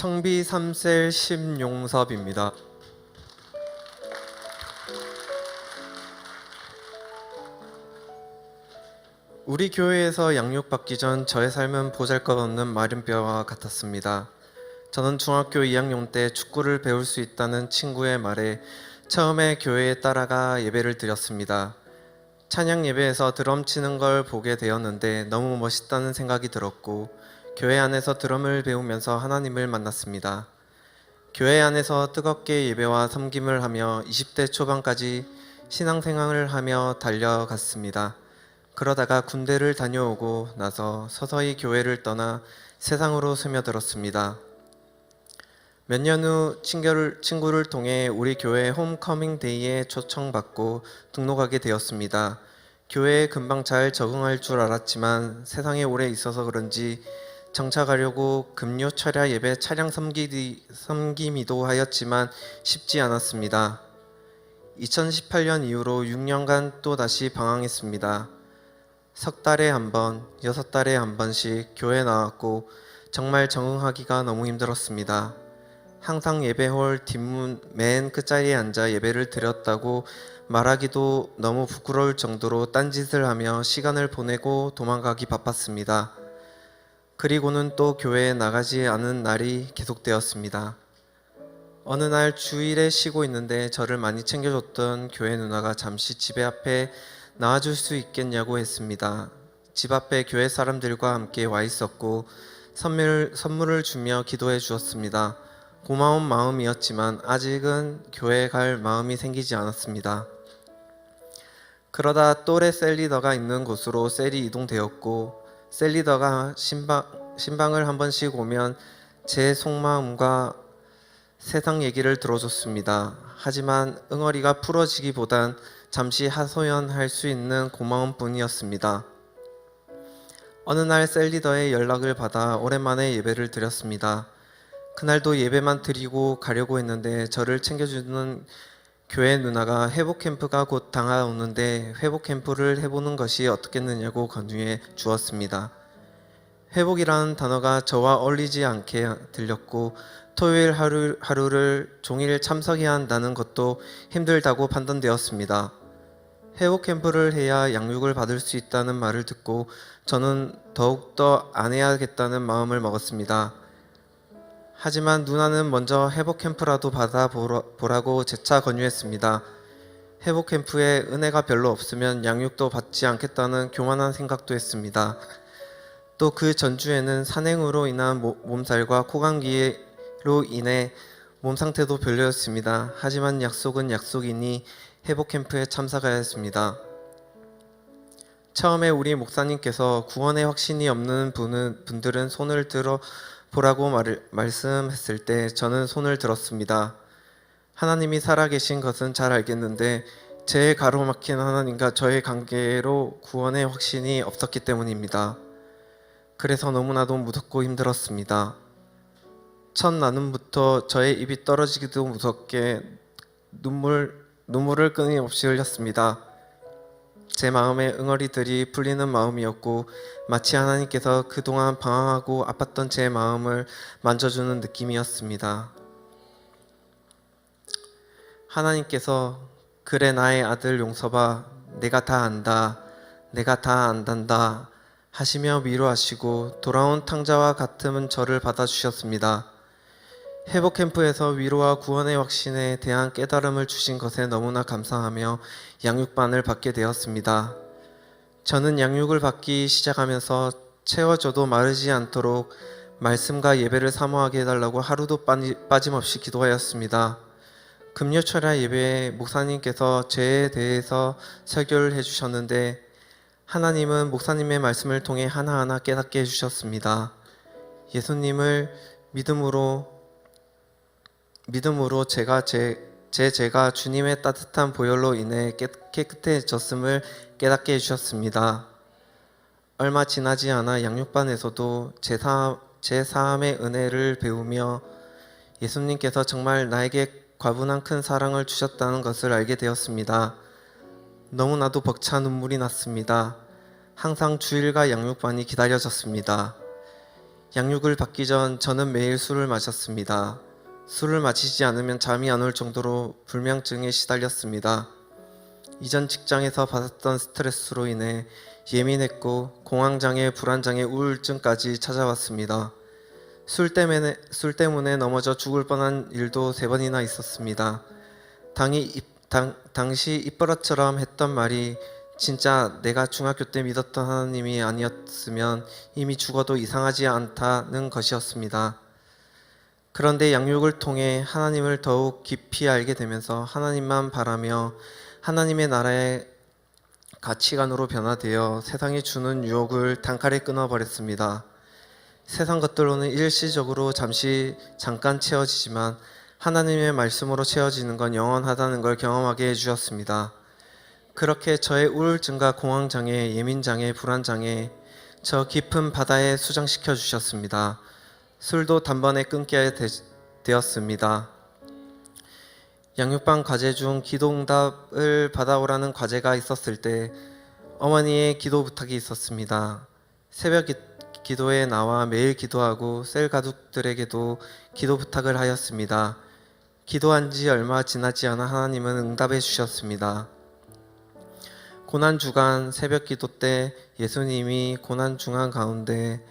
청비 3셀 심용섭입니다. 우리 교회에서 양육받기 전 저의 삶은 보잘것없는 마른뼈와 같았습니다. 저는 중학교 2학년 때 축구를 배울 수 있다는 친구의 말에 처음에 교회에 따라가 예배를 드렸습니다. 찬양 예배에서 드럼 치는 걸 보게 되었는데 너무 멋있다는 생각이 들었고 교회 안에서 드럼을 배우면서 하나님을 만났습니다. 교회 안에서 뜨겁게 예배와 섬김을 하며 20대 초반까지 신앙생활을 하며 달려갔습니다. 그러다가 군대를 다녀오고 나서 서서히 교회를 떠나 세상으로 스며들었습니다. 몇 년 후 친구를 통해 우리 교회 홈커밍 데이에 초청받고 등록하게 되었습니다. 교회에 금방 잘 적응할 줄 알았지만 세상에 오래 있어서 그런지 정착하려고 금요 철야 예배 차량 섬김이도 하였지만 쉽지 않았습니다. 2018년 이후로 6년간 또다시 방황했습니다. 석 달에 한 번, 6달에 한 번씩 교회 나왔고 정말 적응하기가 너무 힘들었습니다. 항상 예배홀 뒷문 맨 끝자리에 앉아 예배를 드렸다고 말하기도 너무 부끄러울 정도로 딴짓을 하며 시간을 보내고 도망가기 바빴습니다. 그리고는 또 교회에 나가지 않은 날이 계속되었습니다. 어느 날 주일에 쉬고 있는데 저를 많이 챙겨줬던 교회 누나가 잠시 집에 앞에 나와줄 수 있겠냐고 했습니다. 집 앞에 교회 사람들과 함께 와 있었고 선물을 주며 기도해 주었습니다. 고마운 마음이었지만 아직은 교회에 갈 마음이 생기지 않았습니다. 그러다 또래 셀리더가 있는 곳으로 셀이 이동되었고 셀리더가 신방을 한 번씩 오면 제 속마음과 세상 얘기를 들어줬습니다. 하지만 응어리가 풀어지기보단 잠시 하소연할 수 있는 고마움 뿐이었습니다. 어느 날 셀리더의 연락을 받아 오랜만에 예배를 드렸습니다. 그날도 예배만 드리고 가려고 했는데 저를 챙겨주는 교회 누나가 회복 캠프가 곧 다가오는데 회복 캠프를 해보는 것이 어떻겠느냐고 권유해 주었습니다. 회복이라는 단어가 저와 어울리지 않게 들렸고 토요일 하루를 종일 참석해야 한다는 것도 힘들다고 판단되었습니다. 회복 캠프를 해야 양육을 받을 수 있다는 말을 듣고 저는 더욱더 안 해야겠다는 마음을 먹었습니다. 하지만 누나는 먼저 회복 캠프라도 받아보라고 재차 권유했습니다. 회복 캠프에 은혜가 별로 없으면 양육도 받지 않겠다는 교만한 생각도 했습니다. 또 그 전주에는 산행으로 인한 몸살과 코감기로 인해 몸 상태도 별로였습니다. 하지만 약속은 약속이니 회복 캠프에 참석하였습니다. 처음에 우리 목사님께서 구원의 확신이 없는 분들은 손을 들어 보라고 말씀했을 때 저는 손을 들었습니다. 하나님이 살아계신 것은 잘 알겠는데 제 가로막힌 하나님과 저의 관계로 구원의 확신이 없었기 때문입니다. 그래서 너무나도 무섭고 힘들었습니다. 첫 나눔부터 저의 입이 떨어지기도 무섭게 눈물을 끊임없이 흘렸습니다. 제 마음에 응어리들이 풀리는 마음이었고 마치 하나님께서 그동안 방황하고 아팠던 제 마음을 만져주는 느낌이었습니다. 하나님께서 그래 나의 아들 용서봐 내가 다 안다 내가 다 안단다 하시며 위로하시고 돌아온 탕자와 같은 저를 받아주셨습니다. 회복 캠프에서 위로와 구원의 확신에 대한 깨달음을 주신 것에 너무나 감사하며 양육반을 받게 되었습니다. 저는 양육을 받기 시작하면서 채워져도 마르지 않도록 말씀과 예배를 사모하게 해달라고 하루도 빠짐없이 기도하였습니다. 금요철야 예배에 목사님께서 죄에 대해서 설교를 해주셨는데 하나님은 목사님의 말씀을 통해 하나하나 깨닫게 해주셨습니다. 예수님을 믿음으로 제가 주님의 따뜻한 보혈로 인해 깨끗해졌음을 깨닫게 해주셨습니다. 얼마 지나지 않아 양육반에서도 제 사함의 은혜를 배우며 예수님께서 정말 나에게 과분한 큰 사랑을 주셨다는 것을 알게 되었습니다. 너무나도 벅차 눈물이 났습니다. 항상 주일과 양육반이 기다려졌습니다. 양육을 받기 전 저는 매일 술을 마셨습니다. 술을 마시지 않으면 잠이 안 올 정도로 불면증에 시달렸습니다. 이전 직장에서 받았던 스트레스로 인해 예민했고 공황장애, 불안장애, 우울증까지 찾아왔습니다. 술 때문에 넘어져 죽을 뻔한 일도 3번이나 있었습니다. 당시 입버릇처럼 했던 말이 진짜 내가 중학교 때 믿었던 하나님이 아니었으면 이미 죽어도 이상하지 않다는 것이었습니다. 그런데 양육을 통해 하나님을 더욱 깊이 알게 되면서 하나님만 바라며 하나님의 나라의 가치관으로 변화되어 세상이 주는 유혹을 단칼에 끊어버렸습니다. 세상 것들로는 일시적으로 잠깐 채워지지만 하나님의 말씀으로 채워지는 건 영원하다는 걸 경험하게 해주셨습니다. 그렇게 저의 우울증과 공황장애, 예민장애, 불안장애, 저 깊은 바다에 수장시켜 주셨습니다. 술도 단번에 끊게 되었습니다. 양육반 과제 중 기도응답을 받아오라는 과제가 있었을 때 어머니의 기도 부탁이 있었습니다. 새벽 기도에 나와 매일 기도하고 셀 가족들에게도 기도 부탁을 하였습니다. 기도한 지 얼마 지나지 않아 하나님은 응답해 주셨습니다. 고난주간 새벽 기도 때 예수님이 고난중한 가운데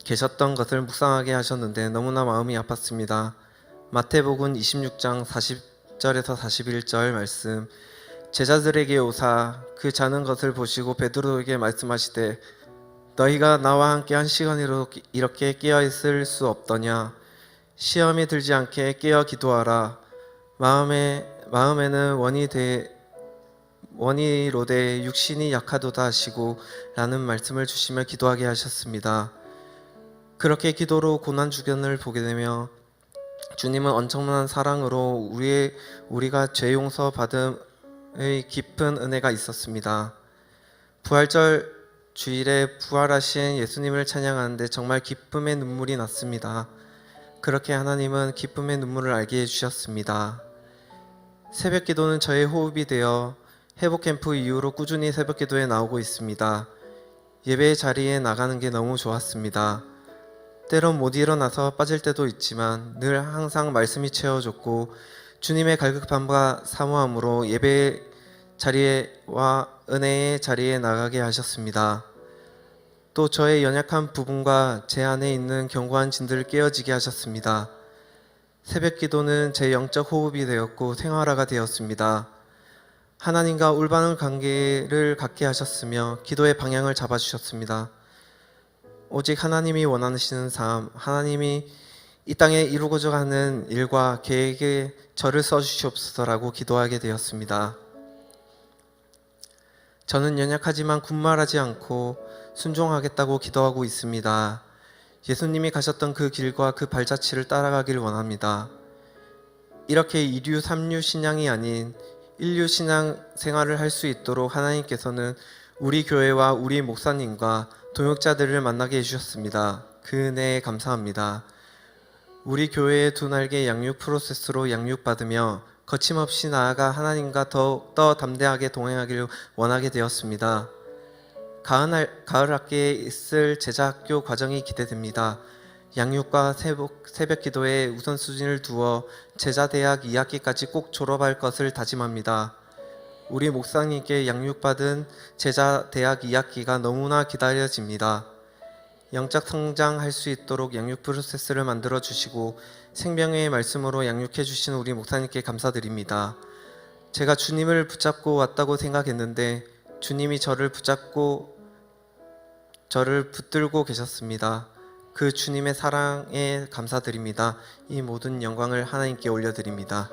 계셨던 것을 묵상하게 하셨는데 너무나 마음이 아팠습니다. 마태복음 26장 40절에서 41절 말씀, 제자들에게 오사 그 자는 것을 보시고 베드로에게 말씀하시되 너희가 나와 함께 한 시간이라도 이렇게 깨어 있을 수 없더냐. 시험에 들지 않게 깨어 기도하라. 마음에는 원이로되 육신이 약하도다 하시고 라는 말씀을 주시며 기도하게 하셨습니다. 그렇게 기도로 고난주간을 보게 되며 주님은 엄청난 사랑으로 우리가 죄 용서 받음의 깊은 은혜가 있었습니다. 부활절 주일에 부활하신 예수님을 찬양하는데 정말 기쁨의 눈물이 났습니다. 그렇게 하나님은 기쁨의 눈물을 알게 해주셨습니다. 새벽 기도는 저의 호흡이 되어 회복 캠프 이후로 꾸준히 새벽 기도에 나오고 있습니다. 예배 자리에 나가는 게 너무 좋았습니다. 때론 못 일어나서 빠질 때도 있지만 늘 항상 말씀이 채워줬고 주님의 갈급함과 사모함으로 예배 자리와 은혜의 자리에 나가게 하셨습니다. 또 저의 연약한 부분과 제 안에 있는 견고한 진들을 깨어지게 하셨습니다. 새벽 기도는 제 영적 호흡이 되었고 생활화가 되었습니다. 하나님과 올바른 관계를 갖게 하셨으며 기도의 방향을 잡아주셨습니다. 오직 하나님이 원하시는 삶, 하나님이 이 땅에 이루고자 하는 일과 계획에 저를 써주시옵소서라고 기도하게 되었습니다. 저는 연약하지만 군말하지 않고 순종하겠다고 기도하고 있습니다. 예수님이 가셨던 그 길과 그 발자취를 따라가길 원합니다. 이렇게 2류, 3류 신앙이 아닌 1류 신앙 생활을 할 수 있도록 하나님께서는 우리 교회와 우리 목사님과 동역자들을 만나게 해주셨습니다. 그 은혜에 감사합니다. 우리 교회의 두 날개 양육 프로세스로 양육받으며 거침없이 나아가 하나님과 더욱더 담대하게 동행하기를 원하게 되었습니다. 가을 학기에 있을 제자학교 과정이 기대됩니다. 양육과 새벽 기도에 우선순위를 두어 제자대학 2학기까지 꼭 졸업할 것을 다짐합니다. 우리 목사님께 양육받은 제자대학 2학기가 너무나 기다려집니다. 영적 성장할 수 있도록 양육 프로세스를 만들어 주시고 생명의 말씀으로 양육해 주신 우리 목사님께 감사드립니다. 제가 주님을 붙잡고 왔다고 생각했는데 주님이 저를 붙들고 계셨습니다. 그 주님의 사랑에 감사드립니다. 이 모든 영광을 하나님께 올려드립니다.